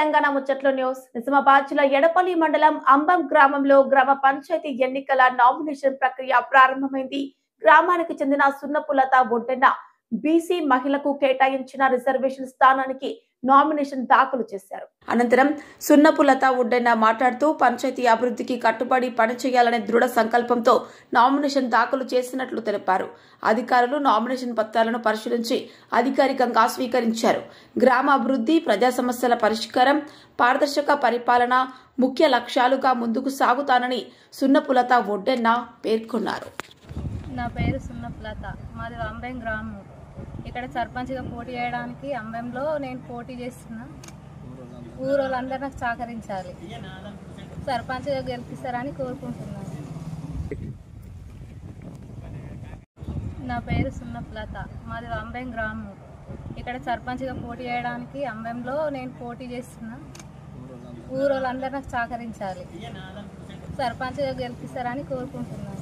Telangana ముచ్చట్లో news. Nizamabad జిల్లా ఎడపల్లి మండలం అంబం గ్రామంలో గ్రామ పంచాయతీ ఎన్నికల నామినేషన్ ప్రక్రియ ప్రారంభమైంది. గ్రామానికి చెందిన సున్నపులత ఒడ్డెన్న బీసీ మహిళకు కేటాయించిన రిజర్వేషన్ స్థానానికి నామినేషన్ దాఖలు చేశారు. అనంతరం సున్నపులత ఒడ్డెన్న మాట్లాడుతూ పంచాయతీ అభివృద్ధికి కట్టుబడి పనిచేయాలనే దృఢ సంకల్పంతో నామినేషన్ దాఖలు చేసినట్లు తెలిపారు. అధికారులు నామినేషన్ పత్రాలను పరిశీలించి అధికారికంగా స్వీకరించారు. గ్రామ అభివృద్ధి, ప్రజా సమస్యల పరిష్కారం, పారదర్శక పరిపాలన ముఖ్య లక్ష్యాలుగా ముందుకు సాగుతానని సున్నపులత ఒడ్డెన్న పేర్కొన్నారు. నా పేరు సున్నపులత, మాది అంబెం గ్రామం. ఇక్కడ సర్పంచ్గా పోటీ చేయడానికి అంబెంలో నేను పోటీ చేస్తున్నా. ఊరోళ్ళందరూ నాకు సహకరించాలి, సర్పంచ్గా గెలిపిస్తారని కోరుకుంటున్నాను. నా పేరు సున్నపులత, మాది అంబెం గ్రామం. ఇక్కడ సర్పంచ్గా పోటీ చేయడానికి అంబెంలో నేను పోటీ చేస్తున్నా. ఊరోళ్ళందరూ నాకు సహకరించాలి, సర్పంచ్గా గెలిపిస్తారని కోరుకుంటున్నాను.